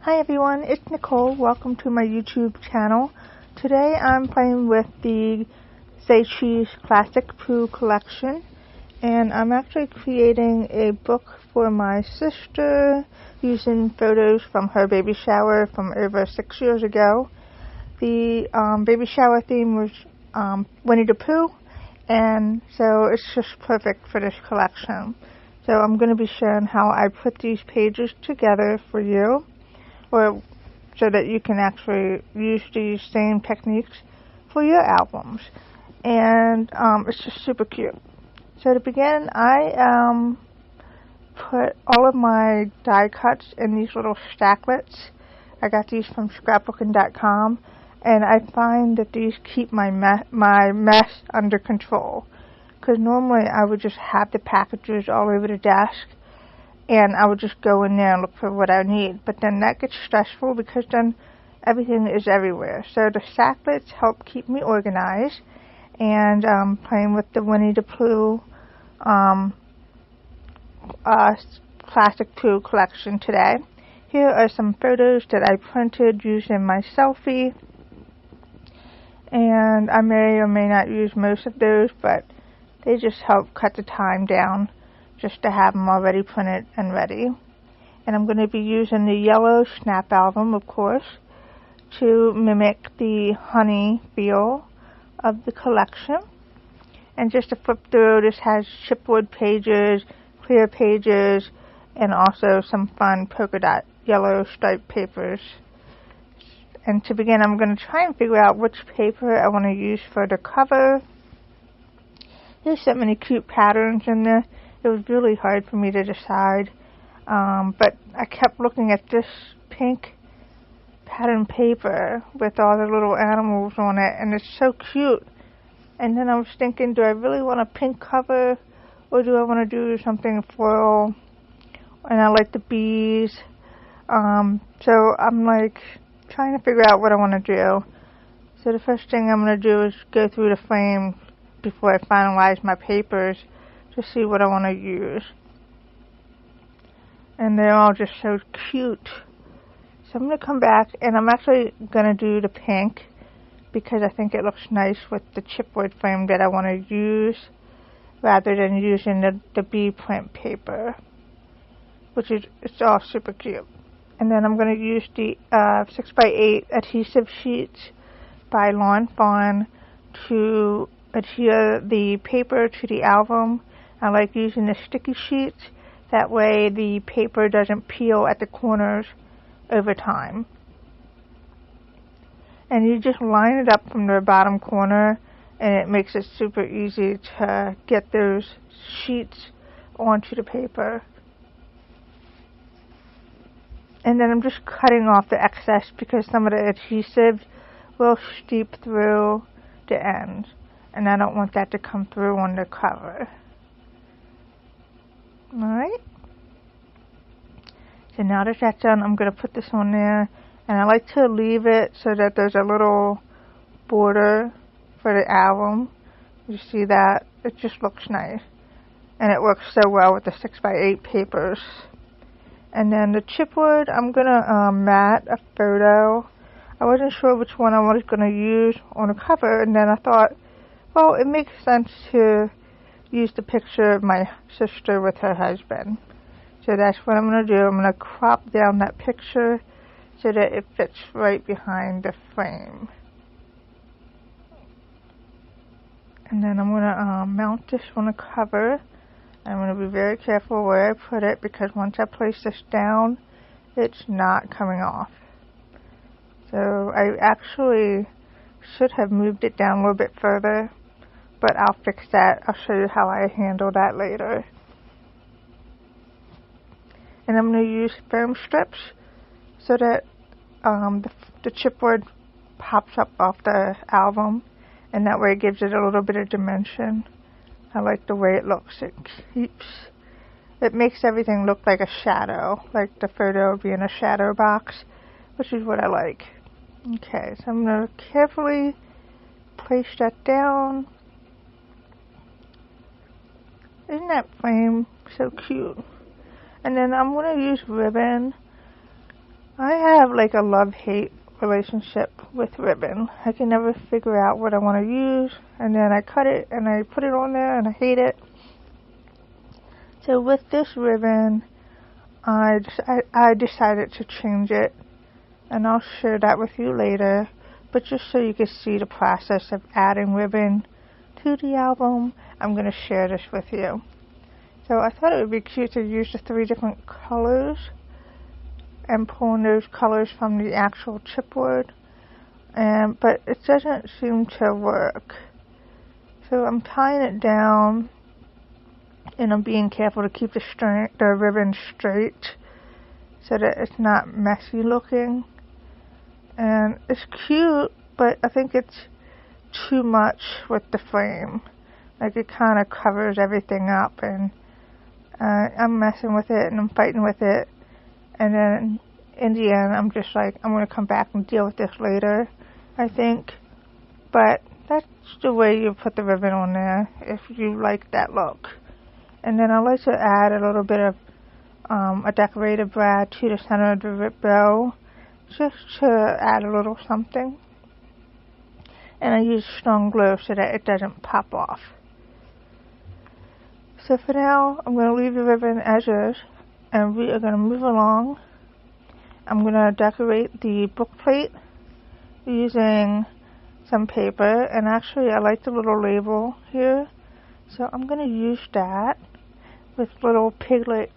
Hi everyone, it's Nicole. Welcome to my YouTube channel. Today I'm playing with the Say Cheese Classic Pooh collection, and I'm actually creating a book for my sister using photos from her baby shower from over 6 years ago. The baby shower theme was Winnie the Pooh, and so it's just perfect for this collection. So I'm going to be showing how I put these pages together for you, or so that you can actually use these same techniques for your albums. And it's just super cute. So to begin, I put all of my die cuts in these little stacklets. I got these from scrapbooking.com, and I find that these keep my mess under control. Because normally I would just have the packages all over the desk, and I would just go in there and look for what I need. But then that gets stressful because then everything is everywhere. So the stacklets help keep me organized. And playing with the Winnie the Pooh Classic Pooh collection today. Here are some photos that I printed using my selfie. And I may or may not use most of those, but they just help cut the time down, just to have them already printed and ready. And I'm going to be using the yellow snap album, of course, to mimic the honey feel of the collection. And just to flip through, this has chipboard pages, clear pages, and also some fun polka dot yellow striped papers. And to begin, I'm going to try and figure out which paper I want to use for the cover. There's so many cute patterns in there. It was really hard for me to decide, but I kept looking at this pink pattern paper with all the little animals on it, and it's so cute. And then I was thinking, do I really want a pink cover, or do I want to do something floral? And I like the bees, so I'm like trying to figure out what I want to do. So the first thing I'm going to do is go through the frame before I finalize my papers to see what I want to use. And they're all just so cute. So I'm going to come back, and I'm actually going to do the pink because I think it looks nice with the chipboard frame that I want to use, rather than using the bee print paper, which is, it's all super cute. And then I'm going to use the 6x8 adhesive sheets by Lawn Fawn to adhere the paper to the album. I like using the sticky sheets. That way the paper doesn't peel at the corners over time. And you just line it up from the bottom corner, and it makes it super easy to get those sheets onto the paper. And then I'm just cutting off the excess because some of the adhesive will seep through the ends, and I don't want that to come through on the cover. Alright, so now that that's done, I'm going to put this on there, and I like to leave it so that there's a little border for the album. You see that? It just looks nice, and it works so well with the 6x8 papers. And then the chipboard, I'm going to mat a photo. I wasn't sure which one I was going to use on the cover, and then I thought, well, it makes sense to use the picture of my sister with her husband. So that's what I'm going to do. I'm going to crop down that picture so that it fits right behind the frame. And then I'm going to mount this on the cover. I'm going to be very careful where I put it, because once I place this down, it's not coming off. So I actually should have moved it down a little bit further, but I'll fix that. I'll show you how I handle that later. And I'm going to use foam strips so that the chipboard pops up off the album, and that way it gives it a little bit of dimension. I like the way it looks. It makes everything look like a shadow, like the photo being a shadow box, which is what I like. Okay, so I'm going to carefully place that down. Isn't that frame so cute? And then I'm going to use ribbon I have like a love-hate relationship with ribbon. I can never figure out what I want to use, and then I cut it and I put it on there and I hate it. So with this ribbon, I decided to change it, and I'll share that with you later. But just so you can see the process of adding ribbon to the album, I'm going to share this with you. So I thought it would be cute to use the 3 different colors and pulling those colors from the actual chipboard, but it doesn't seem to work. So I'm tying it down, and I'm being careful to keep the ribbon straight so that it's not messy looking. And it's cute, but I think it's too much with the frame. Like, it kind of covers everything up, and I'm messing with it and I'm fighting with it. And then in the end, I'm just like, I'm going to come back and deal with this later, I think. But that's the way you put the ribbon on there if you like that look. And then I like to add a little bit of a decorated brad to the center of the bow, just to add a little something. And I use strong glue so that it doesn't pop off. So for now, I'm going to leave the ribbon as is, and we are going to move along. I'm going to decorate the book plate using some paper, and actually I like the little label here, so I'm going to use that with little piglet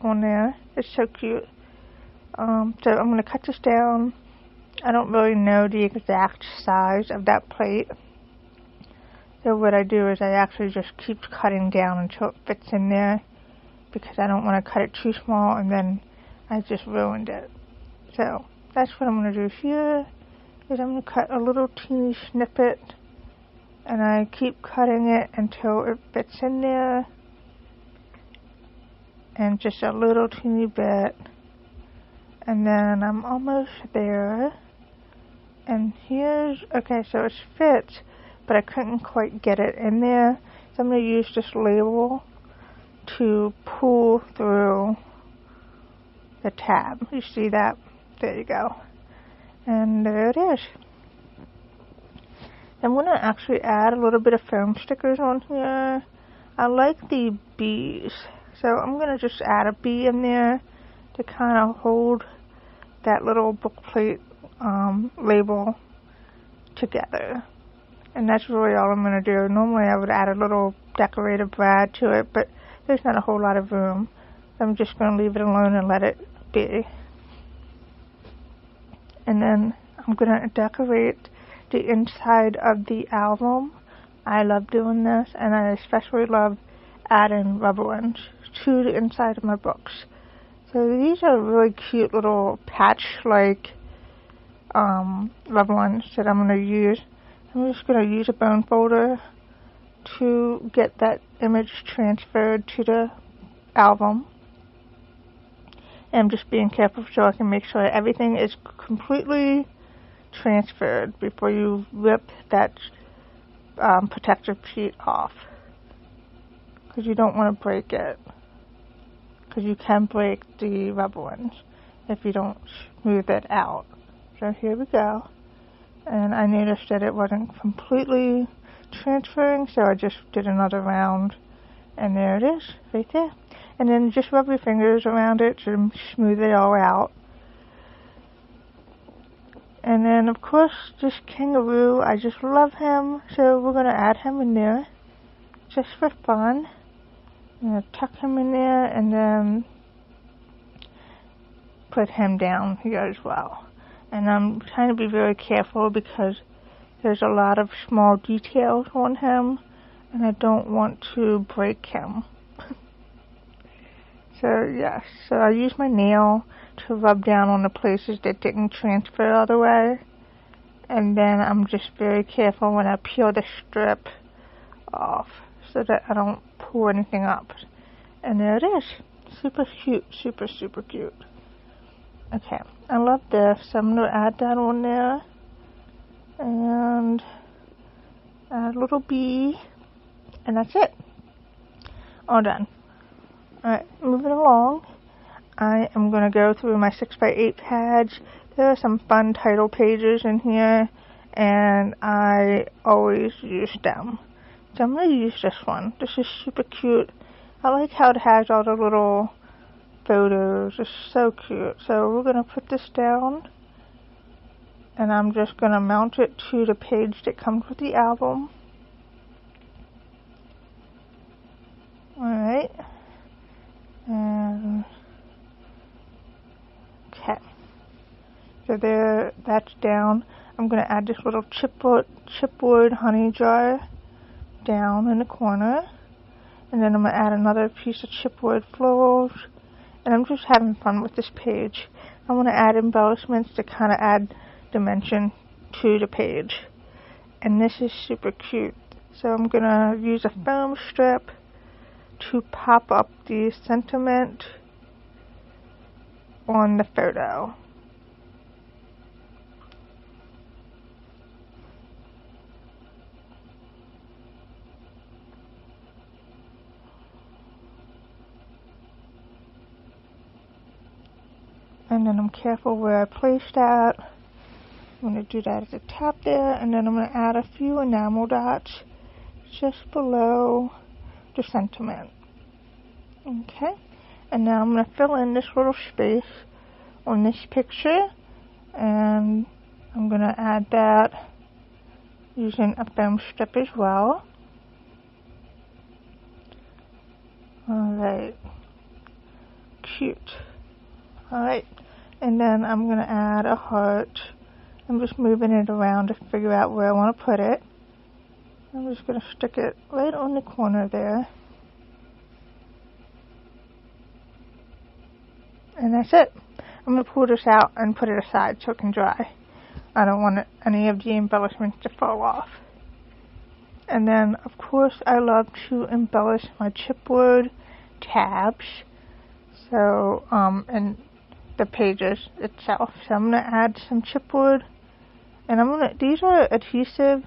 on there. It's so cute. So I'm going to cut this down. I don't really know the exact size of that plate, so what I do is I actually just keep cutting down until it fits in there, because I don't want to cut it too small and then I just ruined it. So that's what I'm going to do here, is I'm going to cut a little teeny snippet, and I keep cutting it until it fits in there, and just a little teeny bit, and then I'm almost there. And here's, okay, so it fits, but I couldn't quite get it in there, so I'm going to use this label to pull through the tab. You see that? There you go. And there it is. I'm going to actually add a little bit of foam stickers on here. I like the bees, so I'm going to just add a bee in there to kind of hold that little book plate label together. And that's really all I'm going to do. Normally I would add a little decorative brad to it, but there's not a whole lot of room. So I'm just going to leave it alone and let it be. And then I'm going to decorate the inside of the album. I love doing this, and I especially love adding rubber ones to the inside of my books. So these are really cute little patch-like rubber ones that I'm going to use. I'm just going to use a bone folder to get that image transferred to the album. And I'm just being careful so I can make sure everything is completely transferred before you rip that protective sheet off, because you don't want to break it, because you can break the rubber ones if you don't smooth it out. So here we go, and I noticed that it wasn't completely transferring, so I just did another round, and there it is, right there. And then just rub your fingers around it to smooth it all out. And then, of course, this kangaroo, I just love him, so we're going to add him in there, just for fun. I'm going to tuck him in there, and then put him down here as well. And I'm trying to be very careful because there's a lot of small details on him, and I don't want to break him. So, yes, so I use my nail to rub down on the places that didn't transfer all the way. And then I'm just very careful when I peel the strip off so that I don't pull anything up. And there it is. Super cute, super, super cute. Okay, I love this. So I'm going to add that on there. And add a little bee. And that's it. All done. Alright, moving along. I am going to go through my 6x8 pads. There are some fun title pages in here, and I always use them. So I'm going to use this one. This is super cute. I like how it has all the little photos. It's so cute. So we're going to put this down, and I'm just going to mount it to the page that comes with the album. Alright. Okay. So there, that's down. I'm going to add this little chipboard honey jar down in the corner. And then I'm going to add another piece of chipboard florals. And I'm just having fun with this page. I want to add embellishments to kind of add dimension to the page. And this is super cute. So I'm going to use a foam strip to pop up the sentiment on the photo. And then I'm careful where I place that. I'm going to do that at the top there, and then I'm going to add a few enamel dots just below the sentiment. Okay, and now I'm going to fill in this little space on this picture, and I'm going to add that using a foam strip as well. Alright, cute. Alright, and then I'm going to add a heart. I'm just moving it around to figure out where I want to put it. I'm just going to stick it right on the corner there. And that's it. I'm going to pull this out and put it aside so it can dry. I don't want any of the embellishments to fall off. And then, of course, I love to embellish my chipboard tabs. So, and the pages itself. So I'm going to add some chipboard. And these are adhesives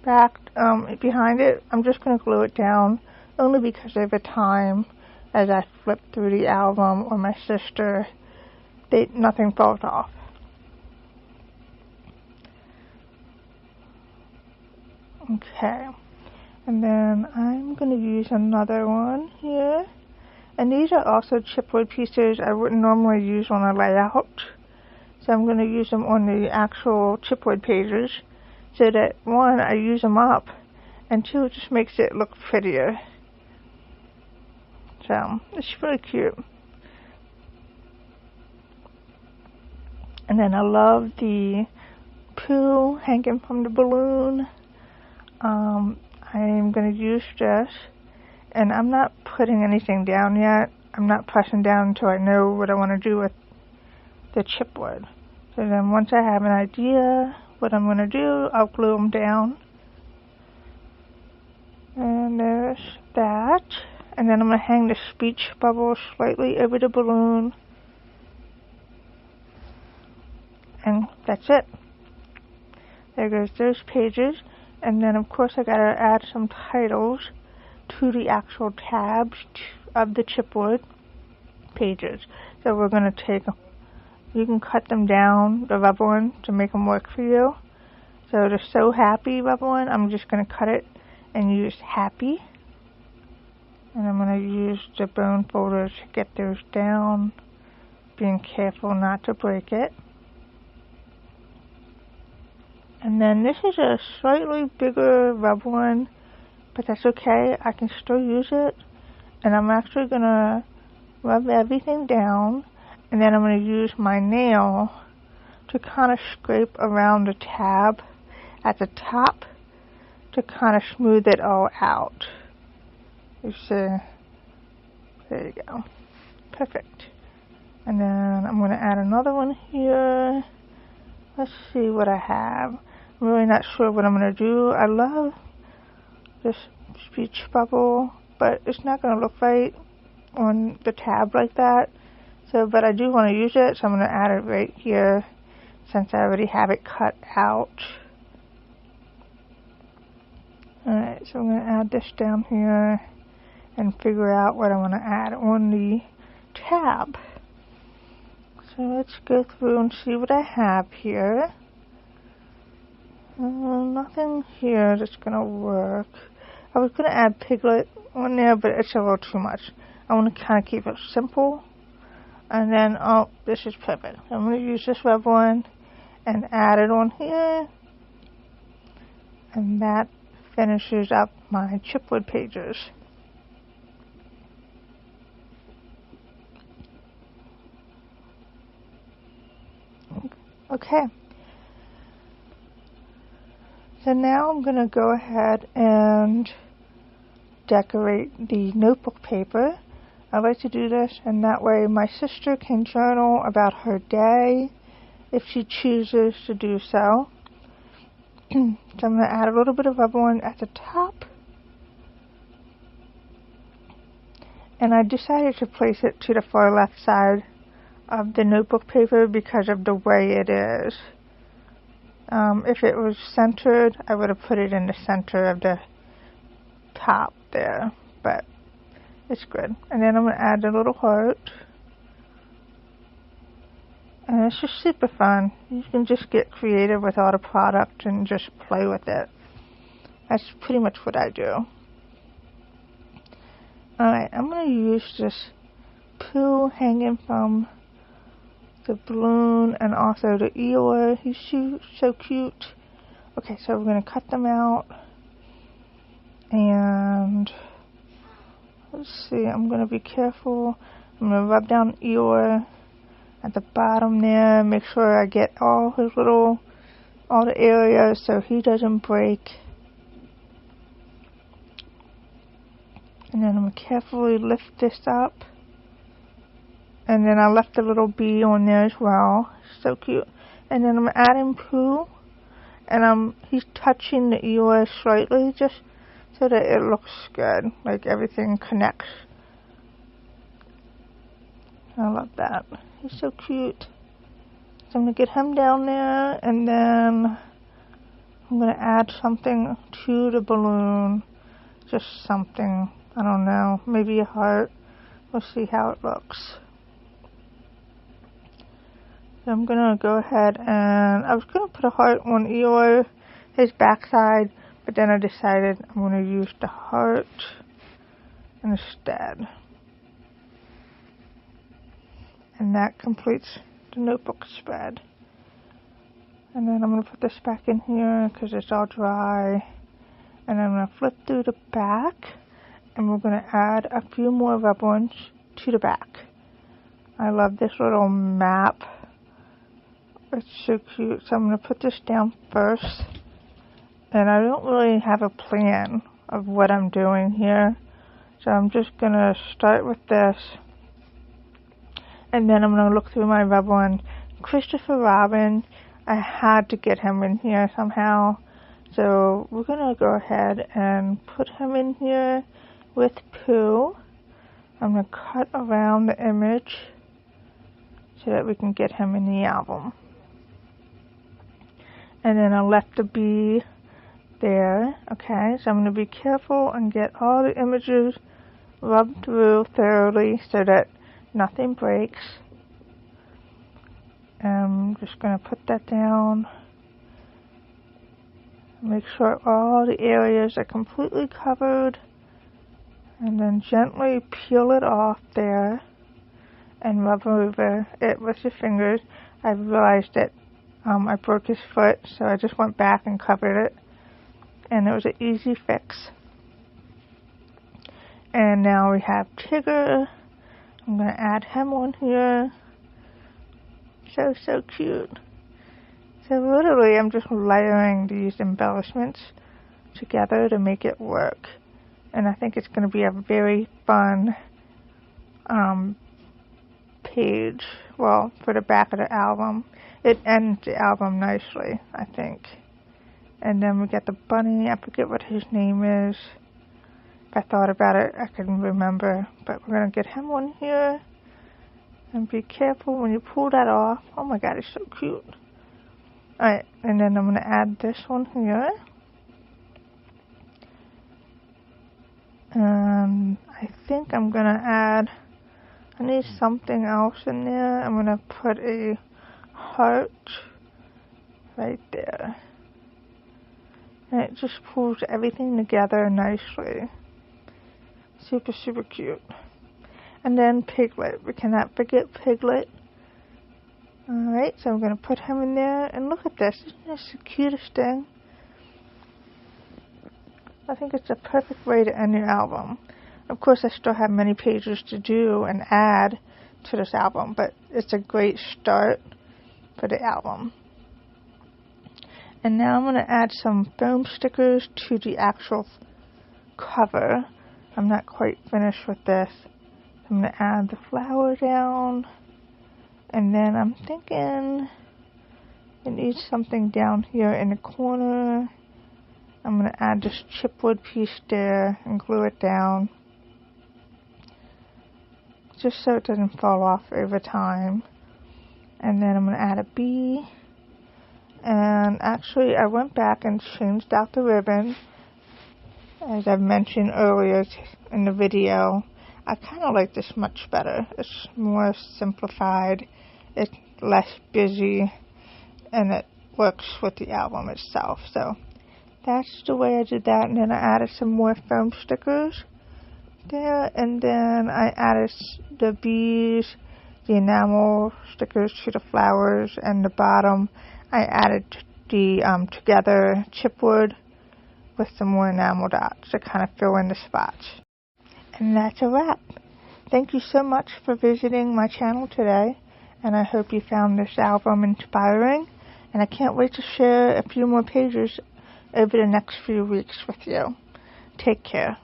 back behind it. I'm just going to glue it down only because over time, as I flip through the album or my sister, nothing falls off. Okay, and then I'm going to use another one here. And these are also chipboard pieces I wouldn't normally use on a layout. So I'm going to use them on the actual chipboard pages so that, one, I use them up, and two, it just makes it look prettier. So, it's really cute. And then I love the Pooh hanging from the balloon. I'm going to use this, and I'm not putting anything down yet. I'm not pressing down until I know what I want to do with the chipboard. So then once I have an idea what I'm going to do, I'll glue them down. And there's that. And then I'm going to hang the speech bubble slightly over the balloon. And that's it. There goes those pages. And then of course I got to add some titles to the actual tabs of the chipboard pages. So we're going to you can cut them down, the rubber one, to make them work for you. So the So Happy rubber one, I'm just going to cut it and use Happy. And I'm going to use the bone folders to get those down, being careful not to break it. And then this is a slightly bigger rubber one, but that's okay, I can still use it. And I'm actually going to rub everything down, and then I'm going to use my nail to kind of scrape around the tab at the top to kind of smooth it all out. You see, there you go, perfect. And then I'm going to add another one here. Let's see what I have. I'm really not sure what I'm going to do. I love this speech bubble, but it's not going to look right on the tab like that. So, but I do want to use it, so I'm going to add it right here since I already have it cut out. Alright, so I'm going to add this down here and figure out what I want to add on the tab. So let's go through and see what I have here. Nothing here that's gonna work. I was gonna add Piglet on there, but it's a little too much. I want to kind of keep it simple. And then, oh, this is perfect. I'm gonna use this red one and add it on here. And that finishes up my chipboard pages. Okay. So now I'm going to go ahead and decorate the notebook paper. I like to do this, and that way my sister can journal about her day if she chooses to do so. So I'm going to add a little bit of rubber one at the top. And I decided to place it to the far left side of the notebook paper because of the way it is. If it was centered, I would have put it in the center of the top there, but it's good. And then I'm going to add a little heart. And it's just super fun. You can just get creative with all the product and just play with it. That's pretty much what I do. Alright, I'm going to use this Pooh hanging from the balloon and also the Eeyore. He's so cute. Okay, so we're going to cut them out. And let's see, I'm going to be careful. I'm going to rub down Eeyore at the bottom there. Make sure I get all the areas so he doesn't break. And then I'm going to carefully lift this up. And then I left a little bee on there as well. So cute. And then I'm adding Pooh. And he's touching the Eeyore slightly just so that it looks good. Like everything connects. I love that. He's so cute. So I'm going to get him down there. And then I'm going to add something to the balloon. Just something. I don't know. Maybe a heart. We'll see how it looks. So I'm going to go ahead and I was going to put a heart on Eeyore, his backside, but then I decided I'm going to use the heart instead. And that completes the notebook spread. And then I'm going to put this back in here because it's all dry. And I'm going to flip through the back and we're going to add a few more rubber ones to the back. I love this little map. It's so cute. So I'm going to put this down first. And I don't really have a plan of what I'm doing here. So I'm just going to start with this. And then I'm going to look through my rubber one. Christopher Robin, I had to get him in here somehow. So we're going to go ahead and put him in here with Pooh. I'm going to cut around the image so that we can get him in the album. And then I left the bee there. Okay, so I'm going to be careful and get all the images rubbed through thoroughly so that nothing breaks. I'm just going to put that down. Make sure all the areas are completely covered. And then gently peel it off there and rub over it with your fingers. I realized that I broke his foot, so I just went back and covered it. And it was an easy fix. And now we have Tigger. I'm going to add him on here. So cute. So literally I'm just layering these embellishments together to make it work. And I think it's going to be a very fun page, well, for the back of the album. It ends the album nicely, I think. And then we got the bunny. I forget what his name is. If I thought about it, I couldn't remember. But we're going to get him on here. And be careful when you pull that off. Oh my god, it's so cute. Alright, and then I'm going to add this one here. And I think I'm going to add I need something else in there. I'm going to put a heart right there. And it just pulls everything together nicely. Super, super cute. And then Piglet. We cannot forget Piglet. Alright, so I'm going to put him in there. And look at this. Isn't this the cutest thing? I think it's a perfect way to end your album. Of course, I still have many pages to do and add to this album, but it's a great start for the album. And now I'm going to add some foam stickers to the actual cover. I'm not quite finished with this. I'm going to add the flower down. And then I'm thinking it needs something down here in the corner. I'm going to add this chipwood piece there and glue it down, just so it doesn't fall off over time. And then I'm going to add a bee. And actually, I went back and changed out the ribbon. As I've mentioned earlier in the video, I kind of like this much better. It's more simplified, it's less busy, and it works with the album itself. So that's the way I did that. And then I added some more foam stickers there, and then I added the bees, the enamel stickers to the flowers, and the bottom I added the together chipwood with some more enamel dots to kind of fill in the spots. And that's a wrap. Thank you so much for visiting my channel today, and I hope you found this album inspiring, and I can't wait to share a few more pages over the next few weeks with you. Take care.